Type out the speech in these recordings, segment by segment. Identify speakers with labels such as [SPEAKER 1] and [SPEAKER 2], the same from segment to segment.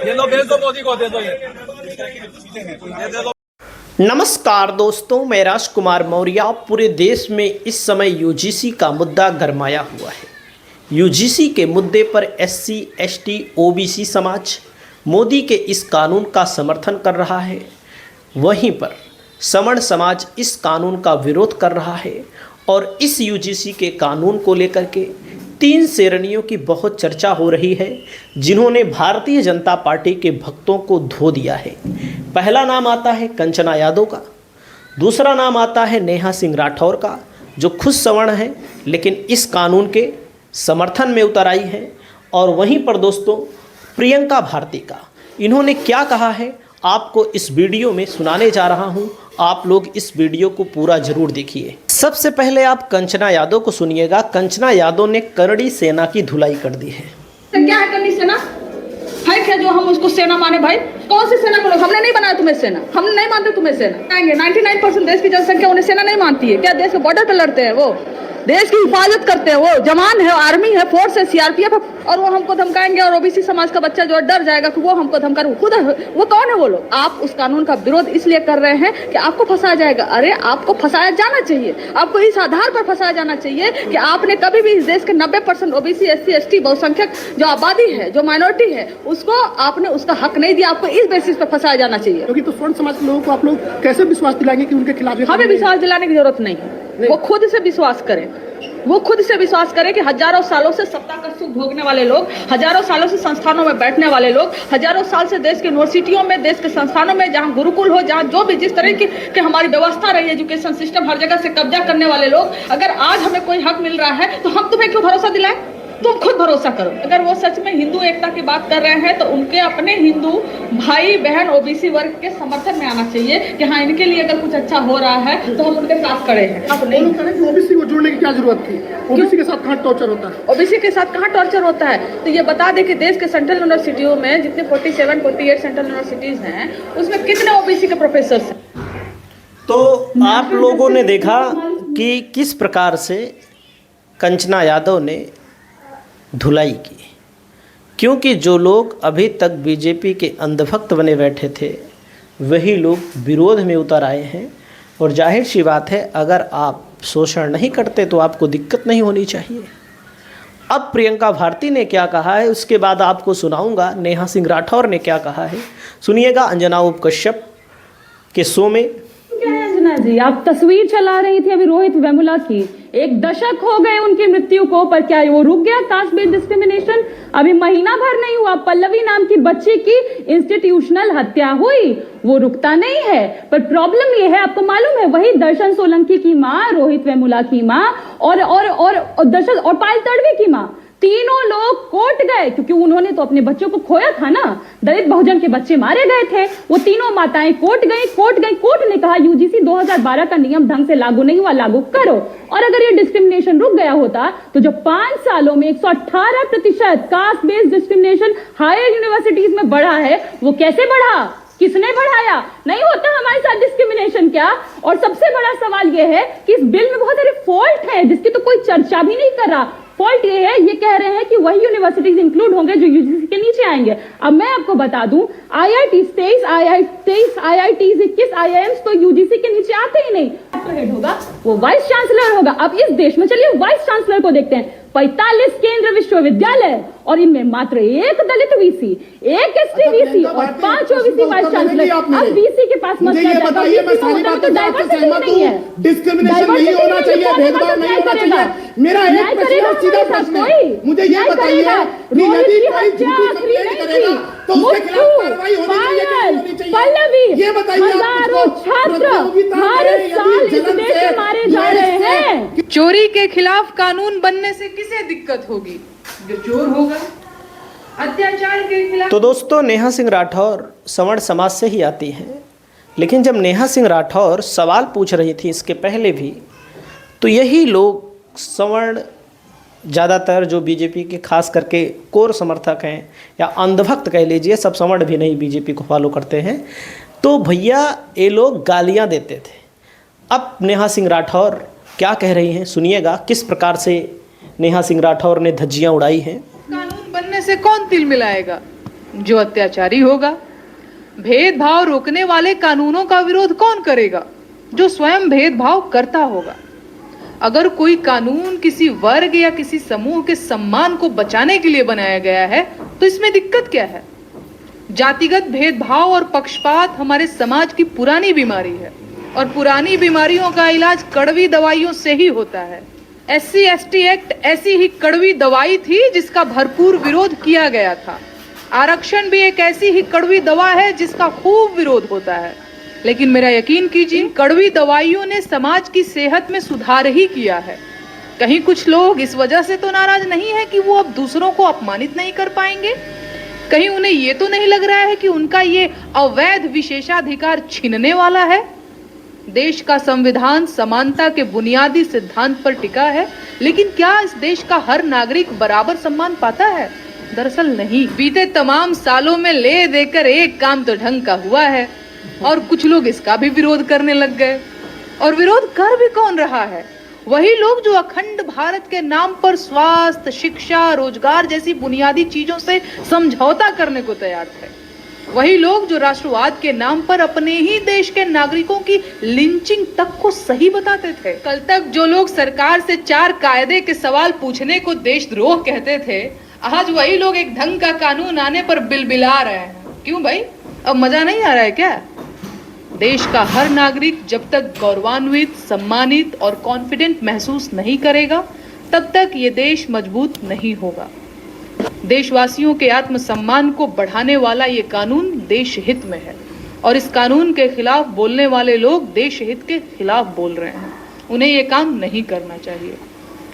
[SPEAKER 1] ये लो भेज दो, मोदी को दे दो, ये दे दो।
[SPEAKER 2] नमस्कार दोस्तों, मैं राजकुमार मौर्य। पूरे देश में इस समय यूजीसी का मुद्दा गरमाया हुआ है। यूजीसी के मुद्दे पर एससी, एसटी, ओबीसी समाज मोदी के इस कानून का समर्थन कर रहा है। वहीं पर सवर्ण समाज इस कानून का विरोध कर रहा है और इस यूजीसी के कानून को लेकर के 3 श्रेणियों की बहुत चर्चा हो रही है, जिन्होंने भारतीय जनता पार्टी के भक्तों को धो दिया है। पहला नाम आता है कंचना यादव का, दूसरा नाम आता है नेहा सिंह राठौर का, जो खुद सवर्ण है लेकिन इस कानून के समर्थन में उतर आई है। और वहीं पर दोस्तों प्रियंका भारती का, इन्होंने क्या कहा है आपको इस वीडियो में सुनाने जा रहा हूं। आप लोग इस वीडियो को पूरा जरूर देखिए। सबसे पहले आप कंचना यादव को सुनिएगा। कंचना यादव ने करड़ी सेना की धुलाई कर दी है।
[SPEAKER 3] क्या है करनी सेना? है क्या जो हम उसको सेना माने? भाई कौन सी सेना को लोग? हमने नहीं बनाया तुम्हें सेना, हम नहीं मानते तुम्हें सेना। आएंगे 99% देश की जनसंख्या उन्हें सेना नहीं मानती है। क्या देश के बॉर्डर पे लड़ते हैं? वो देश की हिफाजत करते हैं, वो जवान है, आर्मी है, फोर्स है, सीआरपीएफ है, और वो हमको धमकाएंगे। और ओबीसी समाज का बच्चा जो डर जाएगा कि वो हमको धमका रहे, खुद वो कौन है वो लोग? आप उस कानून का विरोध इसलिए कर रहे हैं कि आपको फंसाया जाएगा। अरे आपको फंसाया जाना चाहिए, आपको इस आधार पर फंसाया जाना चाहिए कि आपने कभी भी इस देश के 90% ओबीसी, एससी, एसटी, बहुसंख्यक जो आबादी है, जो माइनॉरिटी है, उसको आपने उसका हक नहीं दिया। आपको इस बेसिस पर फंसाया जाना चाहिए।
[SPEAKER 4] क्योंकि तो स्वर्ण समाज के लोगों को आप लोग कैसे विश्वास दिलाएंगे कि उनके खिलाफ?
[SPEAKER 3] हमें विश्वास दिलाने की जरूरत नहीं है, वो खुद से विश्वास करें। वो खुद से विश्वास करें कि हजारों सालों से सत्ता का सुख भोगने वाले लोग, हजारों सालों से संस्थानों में बैठने वाले लोग, हजारों साल से देश की यूनिवर्सिटियों में, देश के संस्थानों में, जहां गुरुकुल हो, जहां जो भी जिस तरह की हमारी व्यवस्था रही, एजुकेशन सिस्टम, हर जगह से कब्जा करने वाले लोग, अगर आज हमें कोई हक मिल रहा है तो हम तुम्हें क्यों भरोसा दिलाएं? तुम खुद भरोसा करो। अगर वो सच में हिंदू एकता की बात कर रहे हैं तो उनके अपने हिंदू भाई बहन ओबीसी वर्ग के समर्थन में आना चाहिए कि हाँ, इनके लिए अगर कुछ अच्छा हो रहा है तो हम उनके साथ खड़े हैं। आप नहीं
[SPEAKER 4] ओबीसी को जोड़ने की क्या जरूरत थी? ओबीसी के साथ कहाँ टॉर्चर होता है?
[SPEAKER 3] ओबीसी के साथ कहाँ टॉर्चर होता है? तो ये बता दें कि देश के सेंट्रल यूनिवर्सिटियों में जितने 47-48 सेंट्रल यूनिवर्सिटीज हैं, उसमें कितने ओबीसी के प्रोफेसर हैं?
[SPEAKER 2] तो आप लोगों ने देखा कि किस प्रकार से कंचना यादव ने धुलाई की, क्योंकि जो लोग अभी तक बीजेपी के अंधभक्त बने बैठे थे वही लोग विरोध में उतर आए हैं। और जाहिर सी बात है, अगर आप शोषण नहीं करते तो आपको दिक्कत नहीं होनी चाहिए। अब प्रियंका भारती ने क्या कहा है उसके बाद आपको सुनाऊंगा नेहा सिंह राठौर ने क्या कहा है। सुनिएगा अंजना उप कश्यप के शो में।
[SPEAKER 5] क्या है अंजना जी, आप तस्वीर चला रही थी अभी रोहित वेमुला की, 1 दशक हो गए उनकी मृत्यु को, पर क्या वो रुक गया? कास्ट बेस्ड डिस्क्रिमिनेशन अभी महीना भर नहीं हुआ, पल्लवी नाम की बच्ची की इंस्टीट्यूशनल हत्या हुई, वो रुकता नहीं है। पर प्रॉब्लम ये है, आपको मालूम है, वही दर्शन सोलंकी की माँ, रोहित वेमुला की माँ और दर्शन और पायल तड़वी की माँ, तीनों लोग कोर्ट गए क्योंकि उन्होंने तो अपने बच्चों को खोया था ना। दलित बहुजन के बच्चे मारे गए थे, वो तीनों माताएं कोर्ट गई। कोर्ट ने कहा यूजीसी 2012 का नियम ढंग से लागू नहीं हुआ, लागू करो। और अगर ये डिस्क्रिमिनेशन रुक गया होता तो जो 5 सालों में 118% caste based discrimination higher universities में बढ़ा है, वो कैसे बढ़ा? किसने बढ़ाया? नहीं होता हमारे साथ डिस्क्रिमिनेशन क्या? और सबसे बड़ा सवाल यह है कि इस बिल में बहुत सारे फॉल्ट हैं जिसकी तो कोई चर्चा भी नहीं कर रहा। फॉल्ट ये है, ये कह रहे हैं कि वही यूनिवर्सिटीज इंक्लूड होंगे जो यूजीसी के नीचे आएंगे। अब मैं आपको बता दूं, IIT 23 IITs 21 IIMs तो यूजीसी के नीचे आते ही नहीं। तो हेड होगा वो वाइस चांसलर होगा। अब इस देश में चलिए वाइस चांसलर को देखते हैं। 45 केंद्रीय विश्वविद्यालय और इनमें मात्र 1 दलित वीसी, 1 एसटी वीसी और 5 ओबीसी वाइस चांसलर। अब वीसी के पास मसला है, तो डाइवर्सिटी नहीं है,
[SPEAKER 4] डिस्क्रिमिनेशन नहीं होना चाहिए, भेदभाव नहीं होना चाहिए। मेरा एक प्रश्न सीधा प्रश्न है, मुझे ये बताइए कि यदि कोई झूठी कंप्लेंट करेगा तो उसके खिलाफ कार्रवाई होनी चाहिए।
[SPEAKER 5] पल्लवी,
[SPEAKER 4] ये बताइए,
[SPEAKER 5] हजारों छात्र हर साल इस देश में मारे जा रहे हैं।
[SPEAKER 6] चोरी के खिलाफ कानून बनने से किसे दिक्कत होगी? जो चोर होगा। अत्याचार के खिलाफ
[SPEAKER 2] तो दोस्तों नेहा सिंह राठौर सवर्ण समाज से ही आती हैं, लेकिन जब नेहा सिंह राठौर सवाल पूछ रही थी इसके पहले भी, तो यही लोग सवर्ण ज़्यादातर जो बीजेपी के खास करके कोर समर्थक हैं या अंधभक्त कह लीजिए, सब सवर्ण भी नहीं बीजेपी को फॉलो करते हैं, तो भैया ये लोग गालियां देते थे। अब नेहा सिंह राठौर क्या कह रही हैं सुनिएगा, किस प्रकार से नेहा सिंह राठौर ने धज्जियां उड़ाई हैं।
[SPEAKER 6] कानून बनने से कौन तिल मिलाएगा? जो अत्याचारी होगा। भेदभाव रोकने वाले कानूनों का विरोध कौन करेगा? जो स्वयं भेदभाव करता होगा। अगर कोई कानून किसी वर्ग या किसी समूह के सम्मान को बचाने के लिए बनाया गया है तो इसमें दिक्कत क्या है? जातिगत भेदभाव और पक्षपात हमारे समाज की पुरानी बीमारी है और पुरानी बीमारियों का इलाज कड़वी दवाइयों से ही होता है। SC/ST एक्ट ऐसी ही कड़वी दवाई थी जिसका भरपूर विरोध किया गया था। आरक्षण भी एक ऐसी ही कड़वी दवा है जिसका खूब विरोध होता है। लेकिन मेरा यकीन कीजिए, कड़वी दवाइयों ने समाज की सेहत में सुधार ही किया है। कहीं कुछ लोग इस वजह से तो नाराज नहीं है कि वो अब दूसरों को अपमानित नहीं कर पाएंगे? कहीं उन्हें ये तो नहीं लग रहा है कि उनका ये अवैध विशेषाधिकार छीनने वाला है? देश का संविधान समानता के बुनियादी सिद्धांत पर टिका है, लेकिन क्या इस देश का हर नागरिक बराबर सम्मान पाता है? दरअसल नहीं। बीते तमाम सालों में ले देकर एक काम तो ढंग का हुआ है और कुछ लोग इसका भी विरोध करने लग गए। और विरोध कर भी कौन रहा है? वही लोग जो अखंड भारत के नाम पर स्वास्थ्य, शिक्षा, रोजगार जैसी बुनियादी चीजों से समझौता करने को तैयार थे। वही लोग जो राष्ट्रवाद के नाम पर अपने ही देश के नागरिकों की लिंचिंग तक को सही बताते थे। कल तक जो लोग सरकार से 4 कायदे के सवाल पूछने को देशद्रोह कहते थे, आज वही लोग एक ढंग का कानून आने पर बिलबिला रहे हैं। क्यों भाई, अब मजा नहीं आ रहा है क्या? देश का हर नागरिक जब तक गौरवान्वित, सम्मानित और कॉन्फिडेंट महसूस नहीं करेगा, तब तक ये देश मजबूत नहीं होगा। देशवासियों के आत्मसम्मान को बढ़ाने वाला ये कानून देश हित में है और इस कानून के खिलाफ बोलने वाले लोग देश हित के खिलाफ बोल रहे हैं। उन्हें ये काम नहीं करना चाहिए।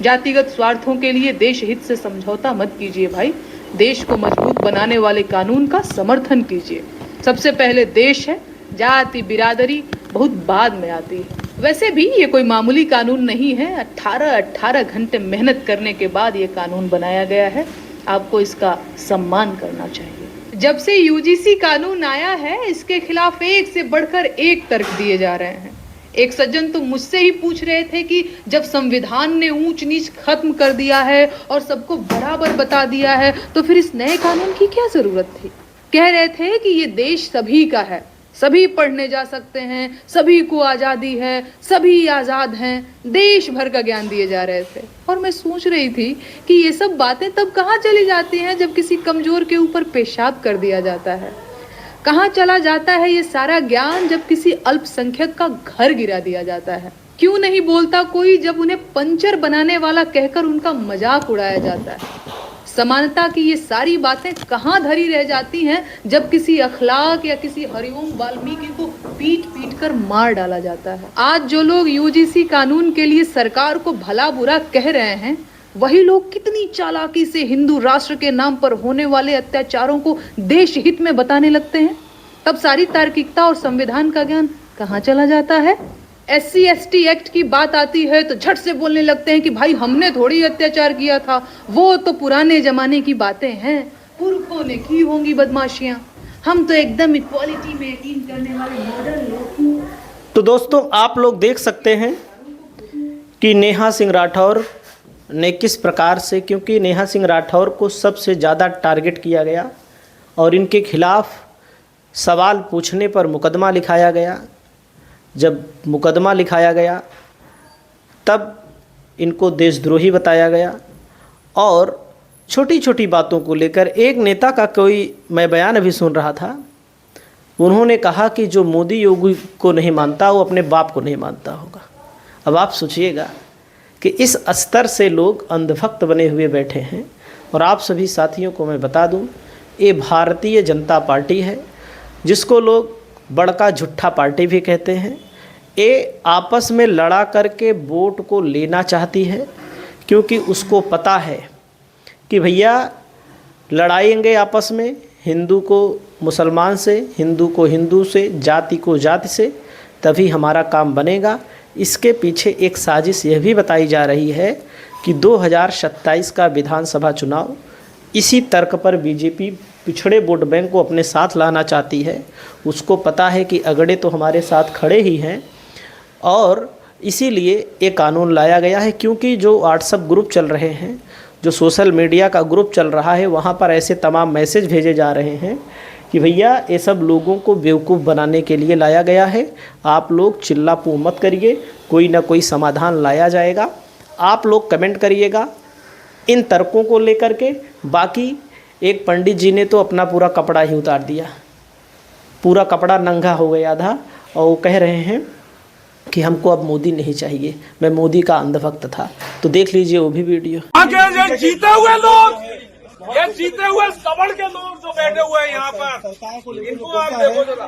[SPEAKER 6] जातिगत स्वार्थों के लिए देश हित से समझौता मत कीजिए भाई। देश को मजबूत बनाने वाले कानून का समर्थन कीजिए। सबसे पहले देश है, जाति बिरादरी बहुत बाद में आती है। वैसे भी ये कोई मामूली कानून नहीं है। 18 घंटे मेहनत करने के बाद ये कानून बनाया गया है। आपको इसका सम्मान करना चाहिए। जब से UGC कानून आया है, इसके खिलाफ एक से बढ़कर एक तर्क दिए जा रहे हैं। एक सज्जन तो मुझसे ही पूछ रहे थे कि जब संविधान ने ऊंच नीच खत्म कर दिया है और सबको बराबर बता दिया है, तो फिर इस नए कानून की क्या जरूरत थी? कह रहे थे कि ये देश सभी का है, सभी पढ़ने जा सकते हैं, सभी को आजादी है, सभी आजाद हैं। देश भर का ज्ञान दिए जा रहे थे। और मैं सोच रही थी कि ये सब बातें तब कहाँ चली जाती हैं जब किसी कमजोर के ऊपर पेशाब कर दिया जाता है। कहाँ चला जाता है ये सारा ज्ञान जब किसी अल्पसंख्यक का घर गिरा दिया जाता है। क्यों नहीं बोलता कोई जब उन्हें पंचर बनाने वाला कहकर उनका मजाक उड़ाया जाता है। समानता की ये सारी बातें कहाँ धरी रह जाती हैं जब किसी अखलाक या किसी हरिओम वाल्मीकि को पीट पीट कर मार डाला जाता है। आज जो लोग UGC कानून के लिए सरकार को भला बुरा कह रहे हैं, वही लोग कितनी चालाकी से हिंदू राष्ट्र के नाम पर होने वाले अत्याचारों को देश हित में बताने लगते हैं। तब सारी तार्किकता और संविधान का ज्ञान कहाँ चला जाता है? SC/ST एक्ट की बात आती है तो झट से बोलने लगते हैं कि भाई हमने थोड़ी अत्याचार किया था, वो तो पुराने जमाने की बातें हैं, पुरखों ने की होंगी बदमाशियां, हम तो एकदम इक्वालिटी में यकीन करने वाले मॉडर्न लोग।
[SPEAKER 2] तो दोस्तों, आप लोग देख सकते हैं कि नेहा सिंह राठौर ने किस प्रकार से, क्योंकि नेहा सिंह राठौर को सबसे ज़्यादा टारगेट किया गया और इनके खिलाफ सवाल पूछने पर मुकदमा लिखाया गया। जब मुकदमा लिखाया गया तब इनको देशद्रोही बताया गया और छोटी छोटी बातों को लेकर एक नेता का कोई मैं बयान अभी सुन रहा था, उन्होंने कहा कि जो मोदी योगी को नहीं मानता वो अपने बाप को नहीं मानता होगा। अब आप सोचिएगा कि इस स्तर से लोग अंधभक्त बने हुए बैठे हैं। और आप सभी साथियों को मैं बता दूं, ये भारतीय जनता पार्टी है जिसको लोग बड़का झूठा पार्टी भी कहते हैं। ये आपस में लड़ा करके वोट को लेना चाहती है, क्योंकि उसको पता है कि भैया लड़ाएंगे आपस में, हिंदू को मुसलमान से, हिंदू को हिंदू से, जाति को जाति से, तभी हमारा काम बनेगा। इसके पीछे एक साजिश यह भी बताई जा रही है कि 2027 का विधानसभा चुनाव इसी तर्क पर बीजेपी पिछड़े वोट बैंक को अपने साथ लाना चाहती है। उसको पता है कि अगड़े तो हमारे साथ खड़े ही हैं और इसीलिए ये कानून लाया गया है। क्योंकि जो व्हाट्सएप ग्रुप चल रहे हैं जो सोशल मीडिया का ग्रुप चल रहा है वहाँ पर ऐसे तमाम मैसेज भेजे जा रहे हैं कि भैया ये सब लोगों को बेवकूफ़ बनाने के लिए लाया गया है, आप लोग चिल्ला पू मत करिए, कोई ना कोई समाधान लाया जाएगा। आप लोग कमेंट करिएगा इन तर्कों को लेकर के। बाकी एक पंडित जी ने तो अपना पूरा कपड़ा ही उतार दिया, पूरा कपड़ा नंगा हो गया था, और वो कह रहे हैं कि हमको अब मोदी नहीं चाहिए, मैं मोदी का अंधभक्त था। तो देख लीजिए वो भी वीडियो।
[SPEAKER 1] ये जीते हुए लोग, ये जीते हुए सबड़ के लोग जो बैठे हुए हैं यहाँ पर, इनको आप देखो जरा।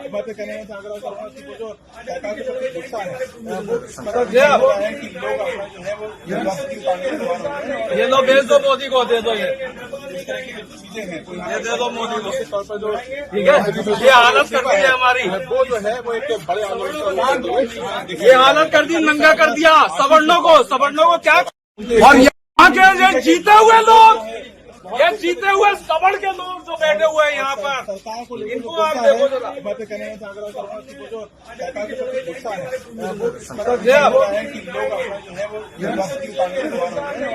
[SPEAKER 1] ये लो भेज दो मोदी को, दे दो ये दे दो मोदी को, ठीक है। ये हालत कर दी है हमारी, वो जो है वो एक बड़े आंदोलन, ये हालत कर दी, नंगा कर दिया सवर्णों को क्या। और यहाँ के ये जीते हुए लोग, ये जीते हुए सबड़ के लोग जो बैठे हुए हैं यहाँ पर, इनको आप देखो जरा।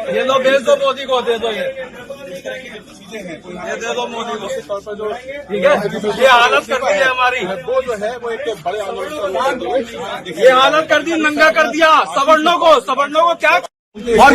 [SPEAKER 1] ये लो भेज दो मोदी को, दे दो ये दे दो मोदी को, ठीक है। ये हालत कर दी है हमारी, वो जो है वो एक बड़े आंदोलन, ये हालत कर दी, नंगा कर दिया सवर्णों को क्या। और